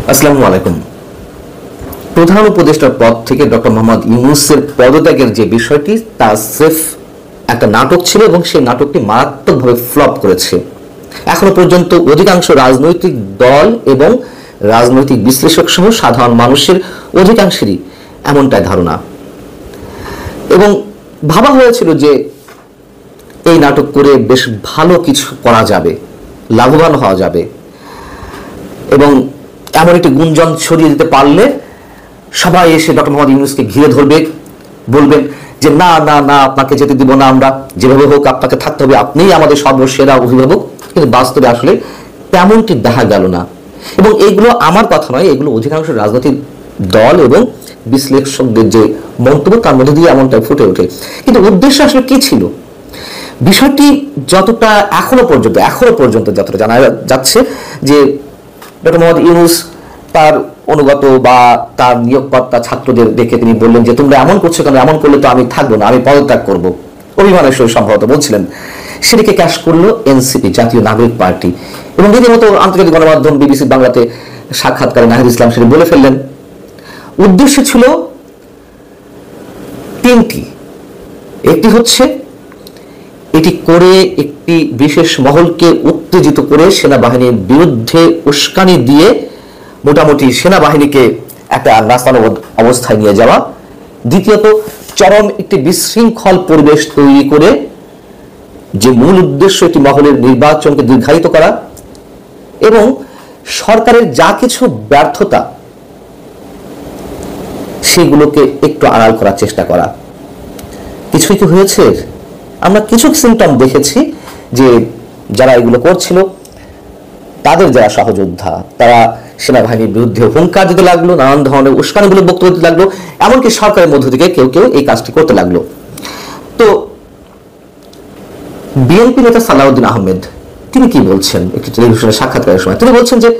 আসসালামু আলাইকুম। প্রধান উপদেষ্টার পদ থেকে ডক্টর মোহাম্মদ ইউনূসের পদত্যাগের যে বিষয়টি তা সির্ফ একটা নাটক ছিল এবং সেই নাটকটি মারাত্মকভাবে ফ্লপ করেছে। এখনো পর্যন্ত অধিকাংশ রাজনৈতিক দল এবং রাজনৈতিক বিশ্লেষক সহ সাধারণ মানুষের অধিকাংশেরই এমনটাই ধারণা, এবং ভাবা হয়েছিল যে এই নাটক করে বেশ ভালো কিছু করা যাবে, লাভবান হওয়া যাবে, এবং এমন একটি গুঞ্জন ছড়িয়ে দিতে পারলে সবাই এসে ডক্টর মোহাম্মদ ইউনূসকে ঘিরে ধরবে, বলবেন যে না না না, আপনাকে যেতে দিব না আমরা, যেভাবে হোক আপনাকে থাকতে হবে, আপনিই আমাদের সর্বসেরা অভিভাবক। কিন্তু বাস্তবে আসলে তেমনটি দেখা গেল না। এবং এইগুলো আমার কথা নয়, এগুলো অধিকাংশ রাজনৈতিক দল এবং বিশ্লেষকদের যে মন্তব্য তার মধ্যে দিয়ে এমনটা ফুটে ওঠে। কিন্তু উদ্দেশ্য আসলে কি ছিল? বিষয়টি যতটা এখনো পর্যন্ত যতটা জানা যাচ্ছে যে ডক্টর মোহাম্মদ ইউনূস তার অনুগত বা তার নিয়োগকর্তা ছাত্রদের দেখে তিনি বললেন যে তোমরা এমন করছো কেন, এমন করলে তো আমি থাকবো না, আমি পদত্যাগ করবো, অভিমানের সহিত সম্ভবত বলছিলেন। সেটিকে ক্যাশ করলো এনসিপি, জাতীয় নাগরিক পার্টি, এবং রীতিমতো আন্তর্জাতিক গণমাধ্যম বিবিসি বাংলাতে সাক্ষাৎকারে নাহিদ ইসলাম সেটি বলে ফেললেন। উদ্দেশ্য ছিল তিনটি। একটি হচ্ছে এটি করে একটি বিশেষ মহলকে উত্তেজিত করে সেনাবাহিনীর বিরুদ্ধে উস্কানি দিয়ে মোটামুটি সেনাবাহিনীকে একটা নাস্তানুবোধ অবস্থায় নিয়ে যাওয়া। দ্বিতীয়ত, চরম একটি বিশৃঙ্খল পরিবেশ তৈরি করে যে মূল উদ্দেশ্য এটি মহলের নির্বাচনকে দীর্ঘায়িত করা, এবং সরকারের যা কিছু ব্যর্থতা সেগুলোকে একটু আড়াল করার চেষ্টা করা। কিছুই কি হয়েছে? আমরা কিছু সিমটম দেখেছি যে যারা এগুলো করছিল তাদের যারা সহযোদ্ধা তারা সেনাবাহিনীর বিরুদ্ধে হুঙ্কার দিতে লাগলো, নানান ধরনের উস্কানিমূলক বক্তব্য দিতে লাগলো, এমনকি সরকারের মধ্য থেকে কেউ কেউ এই কাজটি করতে লাগলো। তো বিএনপি নেতা সালাউদ্দিন আহমেদ তিনি কি বলছেন একটি টেলিভিশনের সাক্ষাৎকারের সময়? তিনি বলছেন যে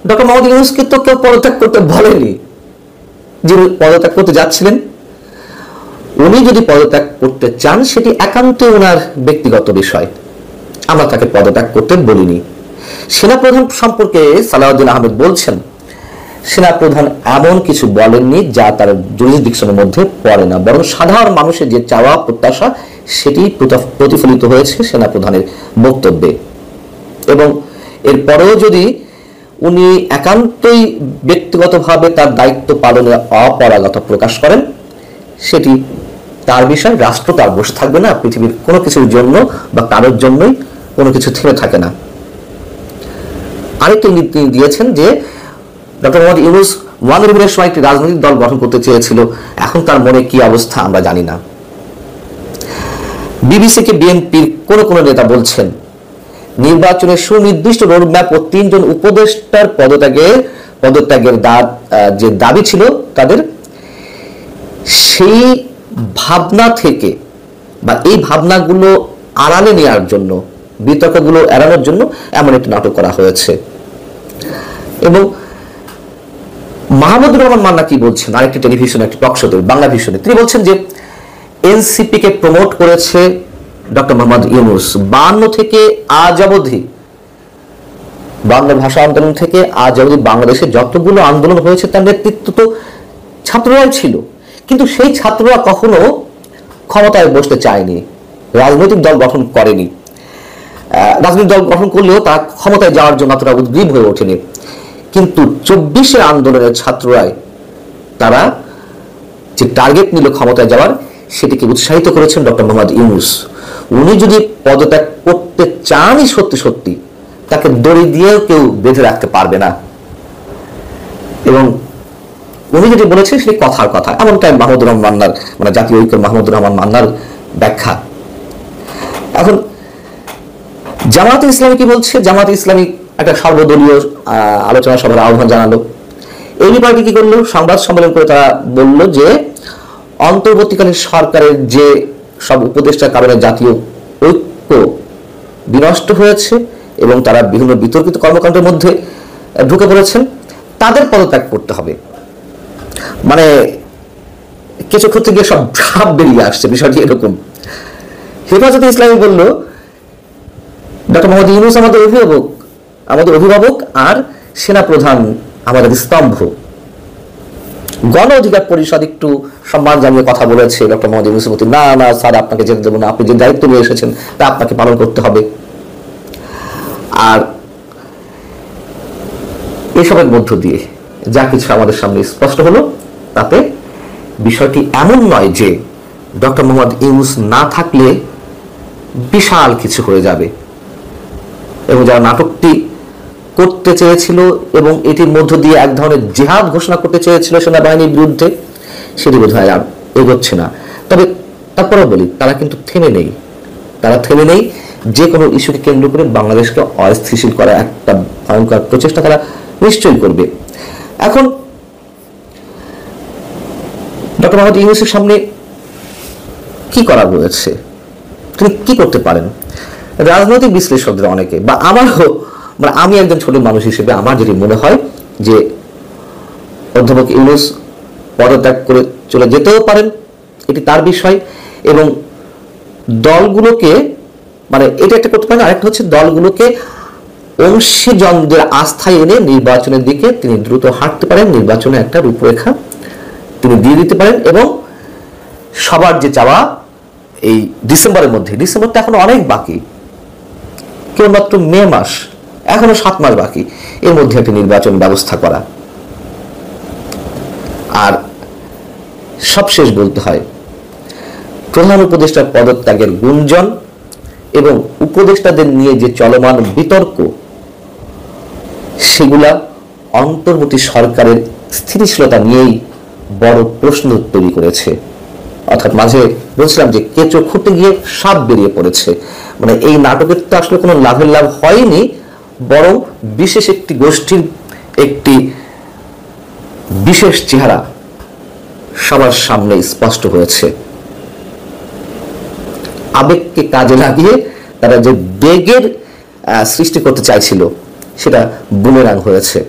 ডক্টর মোহাম্মদ ইউনূসকে তো কেউ পদত্যাগ করতে বলেনি, যিনি পদত্যাগ করতে যাচ্ছিলেন উনি যদি পদত্যাগ করতে চান সেটি একান্ত ওনার ব্যক্তিগত বিষয়, আমরা তাকে পদত্যাগ করতে বলিনি। সেনাপ্রধান সম্পর্কে সালাউদ্দিন আহমেদ বলছেন সেনাপ্রধান এমন কিছু বলেননি যা তার জুরিসডিকশনের মধ্যে পড়ে না, বরং সাধারণ মানুষের যে চাওয়া প্রত্যাশা সেটি প্রতিফলিত হয়েছে সেনাপ্রধানের বক্তব্যে। এবং এরপরেও যদি উনি একান্তই ব্যক্তিগতভাবে তার দায়িত্ব পালনে অপারগতা প্রকাশ করেন সেটি তার বিষয়, রাষ্ট্র তার বসে থাকবে না, পৃথিবীর কোনো কিছুর জন্য বা কারোর জন্যই কোনো কিছু থেমে থাকে না। আরেকটি নীতি দিয়েছেন যে ডক্টর মোহাম্মদ ইউনূস ওয়ান সময় একটি রাজনৈতিক দল গঠন করতে চেয়েছিল, এখন তার মনে কি অবস্থা আমরা জানি না। বিবিসিকে বিএনপির কোন কোন নেতা বলছেন নির্বাচনের সুনির্দিষ্ট রোডম্যাপ ও ৩ জন উপদেষ্টার পদত্যাগের যে দাবি ছিল তাদের, সেই ভাবনা থেকে বা এই ভাবনাগুলো আড়ালে নেওয়ার জন্য, বিতর্কগুলো এড়ানোর জন্য এমন একটি নাটক করা হয়েছে। এবং মাহমুদুর রহমান মান্না কি বলছেন আরেকটি টেলিভিশন, একটি টক শোতে, বাংলা ভিশনে, তিনি বলছেন যে এনসিপি কে প্রমোট করেছে ডক্টর মোহাম্মদ ইউনূস। 52 থেকে আজ অবধি, বাংলা ভাষা আন্দোলন থেকে আজ অবধি বাংলাদেশে যতগুলো আন্দোলন হয়েছে তার নেতৃত্ব তো ছাত্ররাই ছিল, কিন্তু সেই ছাত্ররা কখনো ক্ষমতায় বসতে চায়নি, রাজনৈতিক দল গঠন করেনি। রাজনৈতিক দল গঠন করলেও তারা ক্ষমতায় যাওয়ার জন্য অতটা উদ্গ্রীব হয়ে ওঠেনি। কিন্তু 24 আন্দোলনের ছাত্ররাই তারা যে টার্গেট নিল ক্ষমতায় যাওয়ার, সেটিকে উৎসাহিত করেছেন ডক্টর মোহাম্মদ ইউনূস। উনি যদি পদত্যাগ করতে চানই সত্যি সত্যি, তাকে দড়ি দিয়েও কেউ বেঁধে রাখতে পারবে না। এবং উনি যেটি বলেছেন সেটি কথার কথা, এমনটাই মাহমুদুর রহমান মান্নার, মানে জাতীয় ঐক্যের মাহমুদুর রহমান মান্নার ব্যাখ্যা। এখন জামায়াতে ইসলামী কি বলছে? জামায়াতে ইসলামী একটা সর্বদলীয় আলোচনা সভার আহ্বান জানালো। এই পার্টি কি করলো? সংবাদ সম্মেলন করে তারা বলল যে অন্তর্বর্তীকালীন সরকারের যে সব উপদেষ্টার কারণে জাতীয় ঐক্য বিনষ্ট হয়েছে এবং তারা বিভিন্ন বিতর্কিত কর্মকাণ্ডের মধ্যে ঢুকে পড়েছেন, তাদের পদত্যাগ করতে হবে। মানে কিছু ক্ষেত্রে গিয়ে সব ভাব বেরিয়ে আসছে, বিষয়টি এরকম। হেফাজতে ইসলামী বলল ডক্টর মোহাম্মদ ইউনূস আমাদের অভিভাবক, আর সেনাপ্রধান আমাদের স্তম্ভ। গণ অধিকার পরিষদ একটু সম্মান জানিয়ে কথা বলেছে ডক্টর মোহাম্মদ ইউনূসের প্রতি, না না স্যার আপনাকে যেতে দেবো না, আপনি যে দায়িত্ব নিয়ে এসেছেন তা আপনাকে পালন করতে হবে। আর এসবের মধ্য দিয়ে যা কিছু আমাদের সামনে স্পষ্ট হলো, তাতে বিষয়টি এমন নয় যে ডক্টর মোহাম্মদ ইউনূস না থাকলে বিশাল কিছু হয়ে যাবে, এবং যারা নাটকটি করতে চেয়েছিল এবং এটির মধ্য দিয়ে এক ধরনের জিহাদ ঘোষণা করতে চেয়েছিল সেনাবাহিনীর বিরুদ্ধে, সেটি বোধ হয় আর এগোচ্ছে না। তবে তারপরে বলি, তারা কিন্তু থেমে নেই। যে কোনো ইস্যুকে কেন্দ্র করে বাংলাদেশকে অস্থিতিশীল করার একটা ভয়ঙ্কর প্রচেষ্টা তারা নিশ্চয়ই করবে। এখন ডক্টর মোহাম্মদ ইউনূসের সামনে কি করা রয়েছে, তিনি কি করতে পারেন? রাজনৈতিক বিশ্লেষকদের অনেকে, বা আমারও, মানে আমি একজন ছোট মানুষ হিসেবে আমার যেটি মনে হয় যে অধ্যাপক ইউনূস পদত্যাগ করে চলে যেতেও পারেন, এটি তার বিষয়, এবং দলগুলোকে, মানে এটা একটা করতে পারেন। আরেকটা হচ্ছে দলগুলোকে অংশীজনদের আস্থায় এনে নির্বাচনের দিকে তিনি দ্রুত হাঁটতে পারেন, নির্বাচনে একটা রূপরেখা তিনি দিয়ে দিতে পারেন, এবং সবার যে চাওয়া এই ডিসেম্বরের মধ্যে, ডিসেম্বর তো এখনো অনেক বাকি, কেবলমাত্র মে মাস, এখনো 7 মাস বাকি, এর মধ্যে একটি নির্বাচন ব্যবস্থা করা। আর সবশেষ বলতে হয়, প্রধান উপদেষ্টার পদত্যাগের গুঞ্জন এবং উপদেষ্টাদের নিয়ে যে চলমান বিতর্ক, সেগুলা অন্তর্বর্তী সরকারের স্থিতিশীলতা নিয়েই বড় প্রশ্ন তৈরি করেছে। অর্থাৎ মাঝে বলছিলাম যে কেঁচো খুঁটে গিয়ে সাপ বেরিয়ে পড়েছে, মানে এই নাটকের তো আসলে কোনো লাভের লাভ হয়নি, বরং বিশেষ একটি গোষ্ঠীর একটি বিশেষ চেহারা সবার সামনে স্পষ্ট হয়েছে। আবেগকে কাজে লাগিয়ে তারা যে বেগের সৃষ্টি করতে চাইছিল, সেটা বুমেরাং হয়েছে।